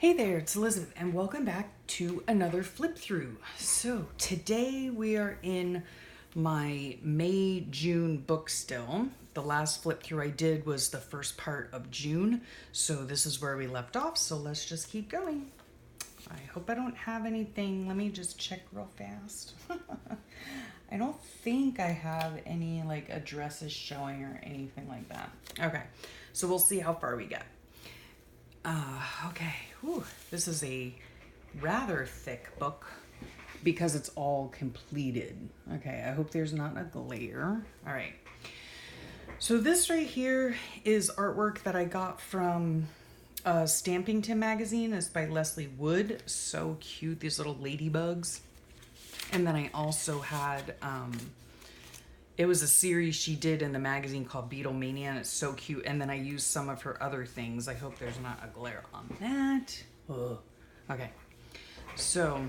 Hey there, it's Elizabeth, and welcome back to another flip through. So today we are in my May-June book still. The last flip through I did was the first part of June, so this is where we left off, so let's just keep going. I hope I don't have anything. Let me just check real fast. I don't think I have any like addresses showing or anything like that. Okay, so we'll see how far we get. Okay, whew. This is a rather thick book because it's all completed. Okay, I hope there's not a glare. All right. So this right here is artwork that I got from Stampington magazine. It's by Leslie Wood. So cute, these little ladybugs. And then I also had it was a series she did in the magazine called Beatlemania, and it's so cute. And then I used some of her other things. I hope there's not a glare on that. Ugh. Okay. So,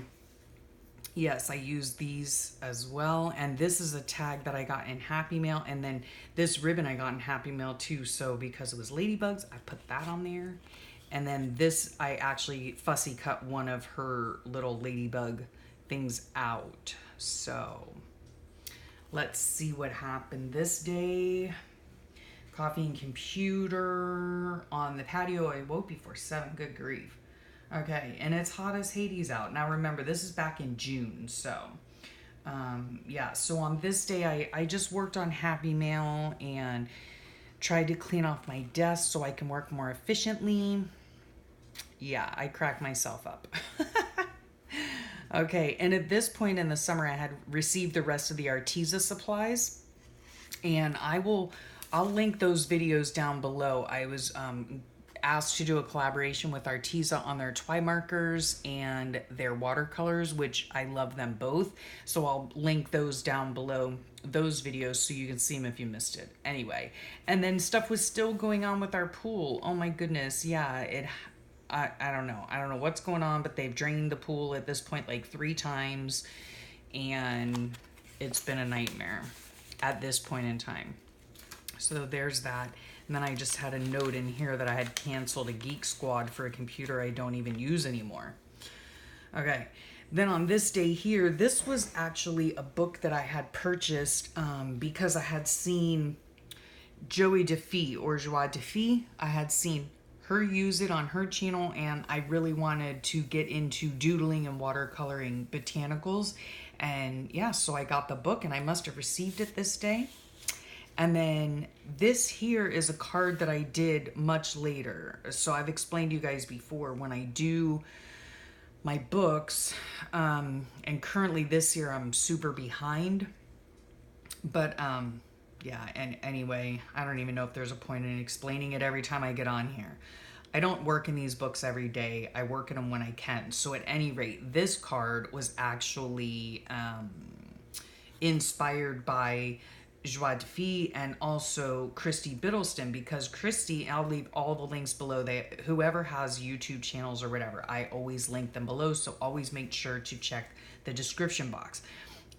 yes, I used these as well. And this is a tag that I got in Happy Mail. And then this ribbon I got in Happy Mail too. So because it was ladybugs, I put that on there. And then this, I actually fussy cut one of her little ladybug things out. So let's see what happened this day. Coffee and computer on the patio. I woke before 7. Good grief. Okay, and it's hot as Hades out. Now remember, this is back in June, so yeah. So on this day, I just worked on Happy Mail and tried to clean off my desk so I can work more efficiently. Yeah, I cracked myself up. Okay, and at this point in the summer, I had received the rest of the Arteza supplies, and I'll link those videos down below. I was asked to do a collaboration with Arteza on their Twi markers and their watercolors, which I love them both. So I'll link those down below, those videos, so you can see them if you missed it. Anyway, and then stuff was still going on with our pool. Oh my goodness, yeah, I don't know. I don't know what's going on, but they've drained the pool at this point like 3 times, and it's been a nightmare at this point in time. So there's that. And then I just had a note in here that I had canceled a Geek Squad for a computer I don't even use anymore. Okay. Then on this day here, this was actually a book that I had purchased because I had seen Joey DeFee or Joie DeFee. I had seen her use it on her channel, and I really wanted to get into doodling and watercoloring botanicals. And yeah, so I got the book, and I must have received it this day. And then this here is a card that I did much later. So I've explained to you guys before, when I do my books, and currently this year I'm super behind. But yeah, and anyway, I don't even know if there's a point in explaining it every time I get on here. I don't work in these books every day. I work in them when I can. So at any rate, this card was actually inspired by Joie de Fille and also Christy Biddleston, because Christy, I'll leave all the links below. Whoever has YouTube channels or whatever, I always link them below. So always make sure to check the description box.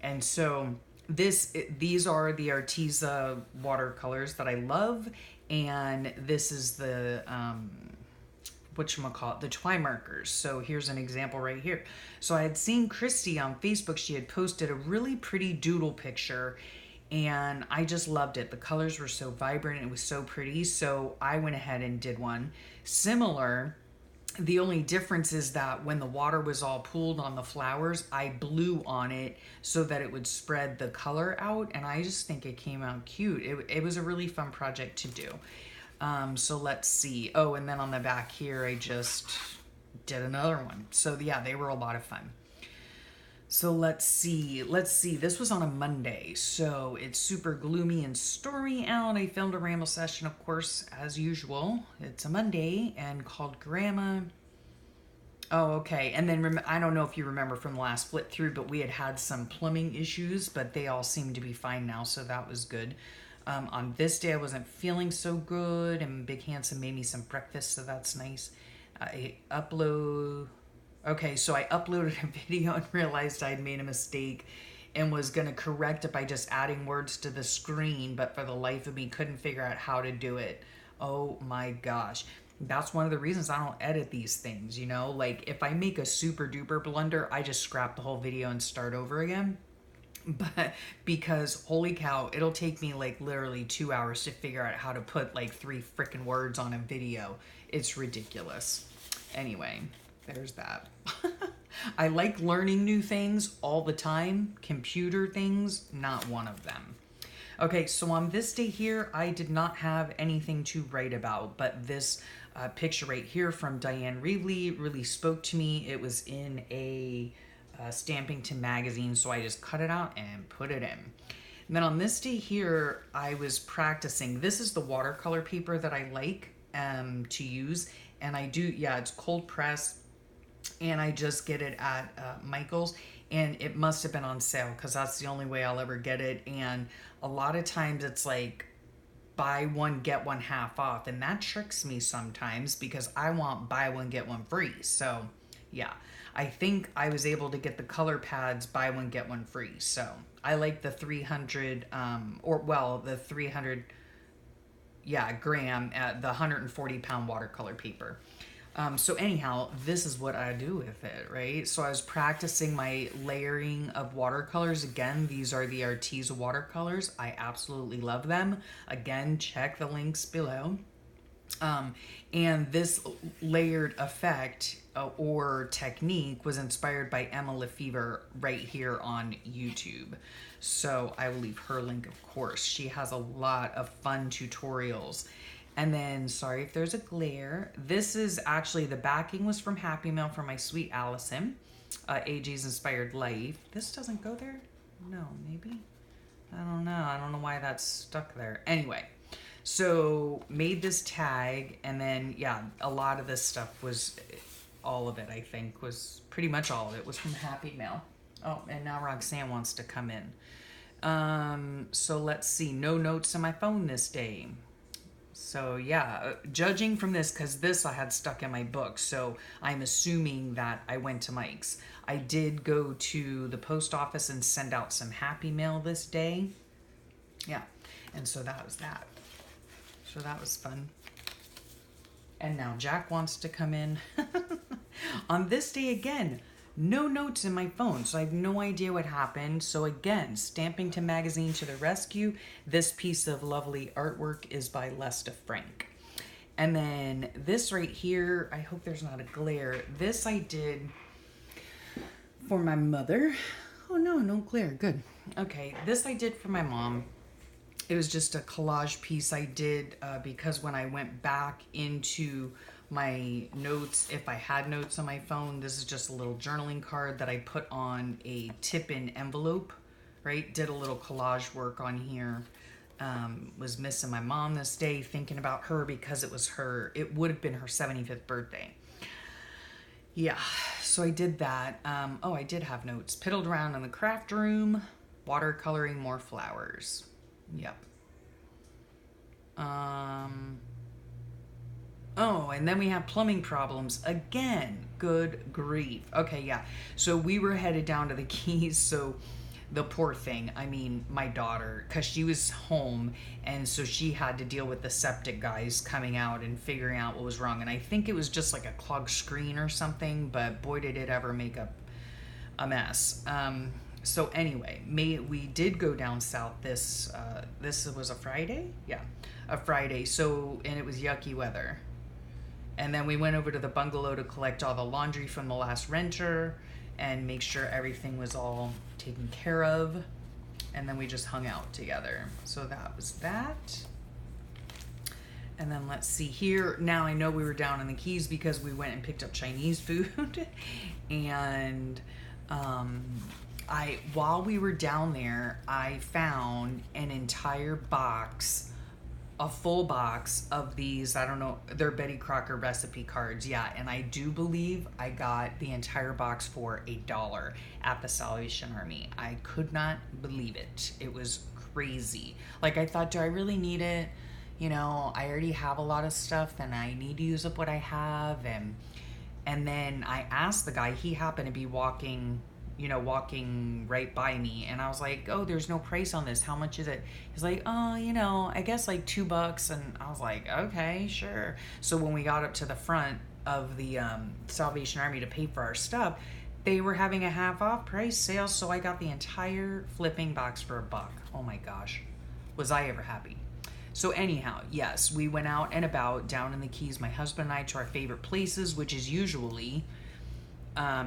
And so these are the Arteza watercolors that I love, and this is the whatchamacallit, the Twi markers. So here's an example right here. So I had seen Christy on Facebook. She had posted a really pretty doodle picture, and I just loved it. The colors were so vibrant. It was so pretty. So I went ahead and did one similar. The only difference is that when the water was all pooled on the flowers, I blew on it so that it would spread the color out, and I just think it came out cute. It was a really fun project to do. So let's see. Oh, and then on the back here, I just did another one. So yeah, they were a lot of fun. So let's see. This was on a Monday, so it's super gloomy and stormy out. I filmed a ramble session, of course, as usual. It's a Monday, and called Grandma. Oh, okay. And then I don't know if you remember from the last flip through, but we had some plumbing issues, but they all seem to be fine now, so that was good. On this day, I wasn't feeling so good, and Big Handsome made me some breakfast, so that's nice. I upload... Okay, so I uploaded a video and realized I'd made a mistake and was going to correct it by just adding words to the screen, but for the life of me couldn't figure out how to do it. Oh my gosh. That's one of the reasons I don't edit these things, you know? Like, if I make a super duper blunder, I just scrap the whole video and start over again. But because holy cow, it'll take me like literally 2 hours to figure out how to put like 3 freaking words on a video. It's ridiculous. Anyway, there's that. I like learning new things all the time. Computer things, not one of them. Okay, so on this day here, I did not have anything to write about, but this picture right here from Diane Reevely really spoke to me. It was in a Stampington magazine, so I just cut it out and put it in. And then on this day here, I was practicing. This is the watercolor paper that I like to use, and I do, yeah, it's cold pressed, and I just get it at Michael's, and it must have been on sale because that's the only way I'll ever get it. And a lot of times it's like buy one get one half off, and that tricks me sometimes because I want buy one get one free. So yeah, I think I was able to get the color pads buy one get one free. So I like the 300 the 300 gram at the 140-pound watercolor paper. So anyhow, this is what I do with it, right? So I was practicing my layering of watercolors. Again, these are the Arteza watercolors. I absolutely love them. Again, check the links below. And this layered effect or technique was inspired by Emma Lefevre right here on YouTube. So I will leave her link, of course. She has a lot of fun tutorials. And then, sorry if there's a glare. This is actually, the backing was from Happy Mail for my sweet Allison. AJ's Inspired Life. This doesn't go there? No, maybe? I don't know. I don't know why that's stuck there. Anyway, so made this tag, and then, yeah, a lot of this stuff was, all of it, I think, was pretty much all of it was from Happy Mail. Oh, and now Roxanne wants to come in. So let's see. No notes on my phone this day. So yeah, judging from this, because this I had stuck in my book, so I'm assuming that I went to Mike's. I did go to the post office and send out some Happy Mail this day. Yeah, and so that was that. So that was fun. And now Jack wants to come in. On this day again, no notes in my phone, so I have no idea what happened. So again, Stampington Magazine to the rescue. This piece of lovely artwork is by Lesta Frank. And then this right here, I hope there's not a glare. This I did for my mother. Oh no, no glare, good. Okay, this I did for my mom. It was just a collage piece I did because when I went back into my notes, if I had notes on my phone, this is just a little journaling card that I put on a tip-in envelope, right? Did a little collage work on here. Was missing my mom this day, thinking about her because it would have been her 75th birthday. Yeah, so I did that. Oh, I did have notes. Piddled around in the craft room, watercoloring more flowers. Yep. Oh, and then we have plumbing problems again. Good grief. Okay, yeah. So we were headed down to the Keys. So the poor thing, I mean, my daughter, because she was home, and so she had to deal with the septic guys coming out and figuring out what was wrong. And I think it was just like a clogged screen or something, but boy, did it ever make a mess. So anyway, we did go down south this was a Friday? Yeah, a Friday. So, and it was yucky weather. And then we went over to the bungalow to collect all the laundry from the last renter and make sure everything was all taken care of. And then we just hung out together. So that was that. And then let's see here. Now I know we were down in the Keys because we went and picked up Chinese food. And while we were down there, I found an entire box, a full box of these, I don't know, they're Betty Crocker recipe cards. Yeah, and I do believe I got the entire box for $1 at the Salvation Army. I could not believe it. It was crazy. Like, I thought, do I really need it? You know, I already have a lot of stuff and I need to use up what I have. And then I asked the guy, he happened to be walking walking right by me, and I was like, oh, there's no price on this. How much is it? He's like, oh, I guess like $2. And I was like, okay, sure. So when we got up to the front of the Salvation Army to pay for our stuff, they were having a half off price sale. So I got the entire flipping box for $1. Oh my gosh. Was I ever happy? So anyhow, yes, we went out and about down in the Keys, my husband and I, to our favorite places, which is usually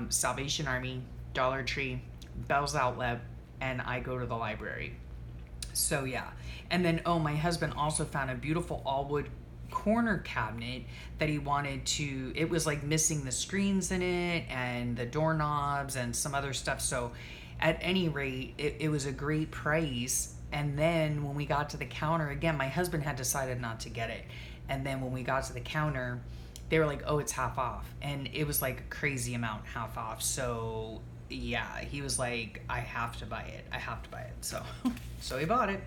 Salvation Army, Dollar Tree, Bell's Outlet, and I go to the library. So yeah. And then, my husband also found a beautiful all-wood corner cabinet that he wanted to, it was like missing the screens in it and the doorknobs and some other stuff. So at any rate, it was a great price. And then when we got to the counter, again, my husband had decided not to get it. And then when we got to the counter, they were like, oh, it's half off. And it was like a crazy amount half off. So yeah, he was like, I have to buy it. I have to buy it. So he bought it.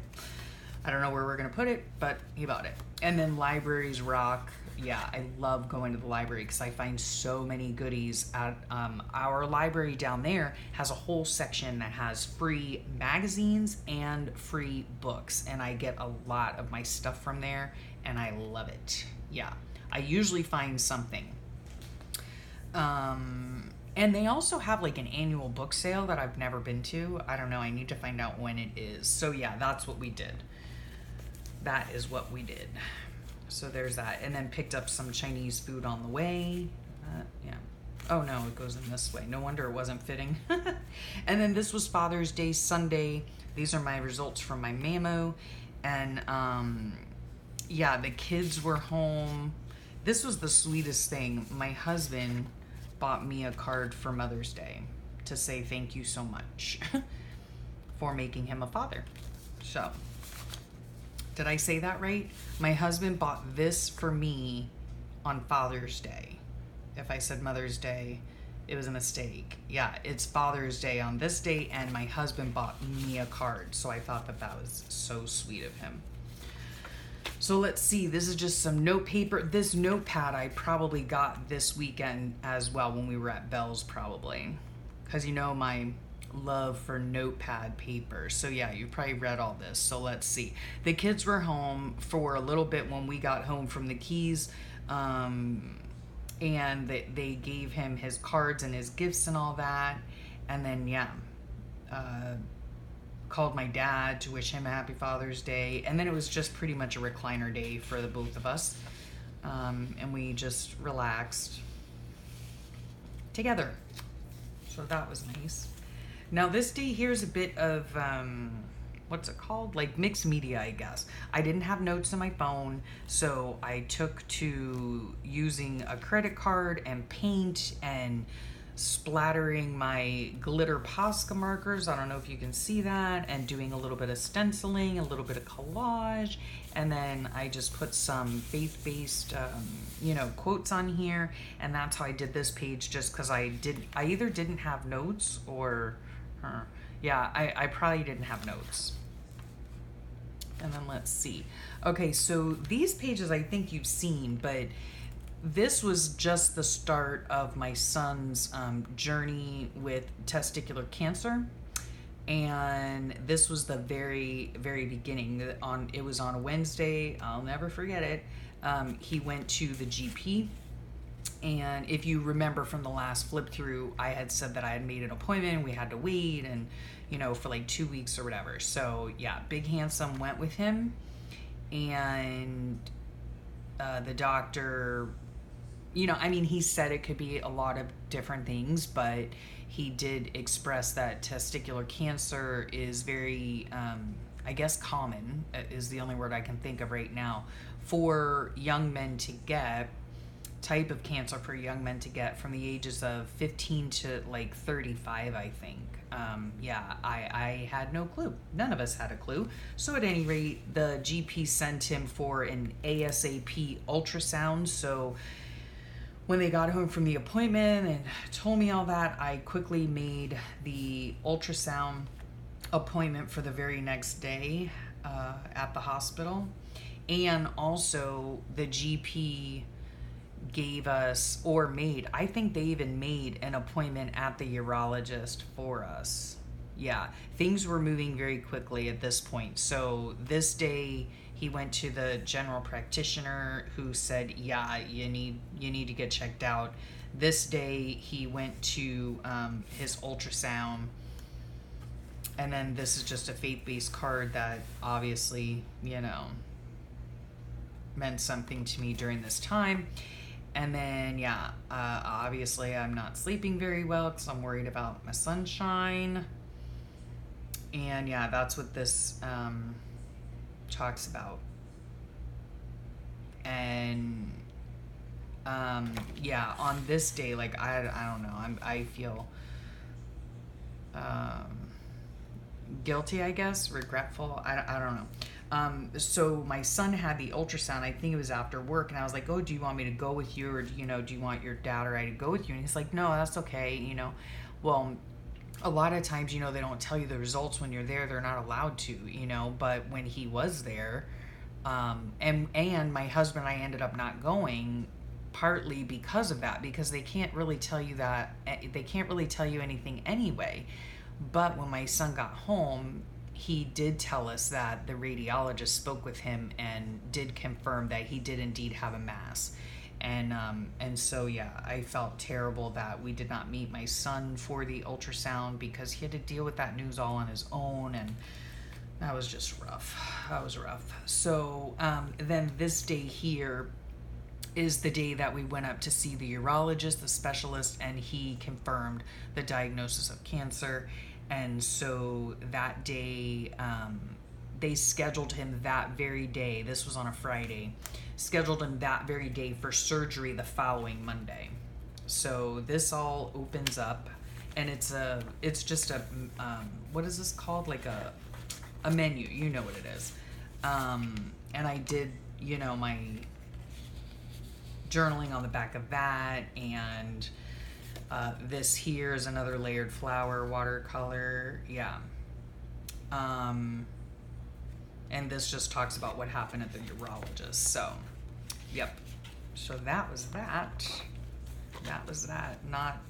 I don't know where we're going to put it, but he bought it. And then libraries rock. Yeah, I love going to the library because I find so many goodies. At our library down there has a whole section that has free magazines and free books. And I get a lot of my stuff from there, and I love it. Yeah, I usually find something. And they also have like an annual book sale that I've never been to. I don't know. I need to find out when it is. So yeah, that's what we did. That is what we did. So there's that. And then picked up some Chinese food on the way. Yeah. Oh no, it goes in this way. No wonder it wasn't fitting. And then this was Father's Day Sunday. These are my results from my mammo. And yeah, the kids were home. This was the sweetest thing. My husband bought me a card for Mother's Day to say thank you so much for making him a father. So, did I say that right? My husband bought this for me on Father's Day. If I said Mother's Day, it was a mistake. Yeah, it's Father's Day on this date, and my husband bought me a card. So I thought that was so sweet of him. So let's see, this is just some note paper. This notepad I probably got this weekend as well when we were at Bell's probably. Because my love for notepad paper. So yeah, you probably read all this. So let's see. The kids were home for a little bit when we got home from the Keys. And they gave him his cards and his gifts and all that. And then, yeah, called my dad to wish him a happy Father's Day. And then it was just pretty much a recliner day for the both of us. And we just relaxed together. So that was nice. Now this day here's a bit of, what's it called? Like mixed media, I guess. I didn't have notes on my phone, so I took to using a credit card and paint and splattering my glitter Posca markers. I don't know if you can see that, and doing a little bit of stenciling, a little bit of collage, and then I just put some faith-based quotes on here, and that's how I did this page, just because I either didn't have notes or I probably didn't have notes. And then let's see. Okay, so these pages I think you've seen, but this was just the start of my son's journey with testicular cancer. And this was the very, very beginning. It was on a Wednesday. I'll never forget it. He went to the GP. And if you remember from the last flip through, I had said that I had made an appointment. We had to wait and, for like 2 weeks or whatever. So yeah, Big Handsome went with him. And the doctor, he said it could be a lot of different things, but he did express that testicular cancer is very, common is the only word I can think of right now for young men to get, type of cancer for young men to get from the ages of 15 to like 35, I think. I had no clue. None of us had a clue. So at any rate, the GP sent him for an ASAP ultrasound. So when they got home from the appointment and told me all that, I quickly made the ultrasound appointment for the very next day at the hospital. And also the GP gave us, or made, I think they even made an appointment at the urologist for us. Yeah, things were moving very quickly at this point. So this day he went to the general practitioner who said, yeah, you need to get checked out. This day he went to his ultrasound. And then this is just a faith-based card that obviously, you know, meant something to me during this time. And then, yeah, obviously I'm not sleeping very well because I'm worried about my sunshine. And yeah, that's what this talks about. And yeah, on this day, like, I don't know, I feel guilty, I guess, regretful. I don't know. So my son had the ultrasound. I think it was after work, and I was like, "Oh, do you want me to go with you, or do you want your dad or I to go with you?" And he's like, "No, that's okay." Well, a lot of times, they don't tell you the results when you're there. They're not allowed to, But when he was there, and my husband and I ended up not going, partly because of that, because they can't really tell you that. They can't really tell you anything anyway. But when my son got home, he did tell us that the radiologist spoke with him and did confirm that he did indeed have a mass. And so, yeah, I felt terrible that we did not meet my son for the ultrasound because he had to deal with that news all on his own, and that was just rough. That was rough. So then this day here is the day that we went up to see the urologist, the specialist, and he confirmed the diagnosis of cancer. And so that day, they scheduled him that very day. This was on a Friday. Scheduled him that very day for surgery the following Monday. So this all opens up, and it's just a what is this called? Like a menu. You know what it is. And I did, my journaling on the back of that, and this here is another layered flower watercolor. Yeah. And this just talks about what happened at the urologist. So, yep. So that was that. That was that. Not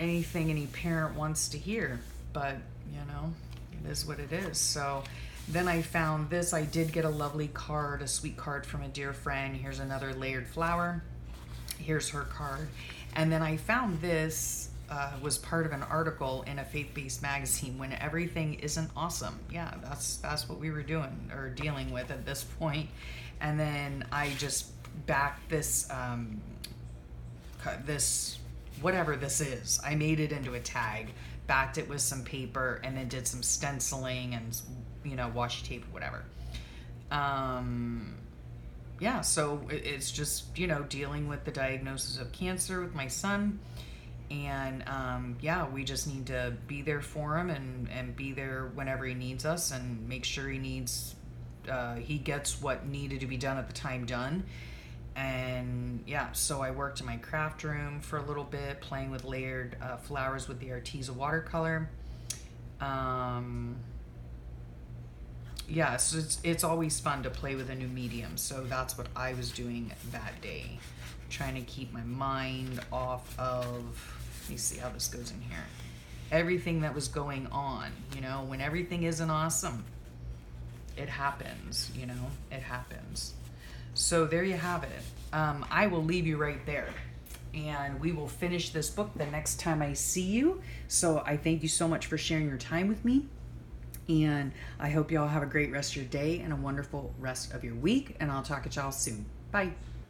anything any parent wants to hear, but it is what it is. So then I found this. I did get a lovely card, a sweet card from a dear friend. Here's another layered flower. Here's her card. And then I found this was part of an article in a faith-based magazine, When Everything Isn't Awesome. Yeah, that's what we were doing or dealing with at this point. And then I just backed this this whatever this is. I made it into a tag, backed it with some paper, and then did some stenciling and washi tape, whatever. Yeah, so it's just, dealing with the diagnosis of cancer with my son. And yeah, we just need to be there for him and be there whenever he needs us, and make sure he gets what needed to be done at the time done. And yeah, so I worked in my craft room for a little bit, playing with layered flowers with the Arteza watercolor. Yeah, so it's always fun to play with a new medium. So that's what I was doing that day, trying to keep my mind off of, let me see how this goes in here, everything that was going on. When everything isn't awesome, it happens. It happens. So there you have it. I will leave you right there, and we will finish this book the next time I see you. So I thank you so much for sharing your time with me. And I hope y'all have a great rest of your day and a wonderful rest of your week. And I'll talk to y'all soon. Bye.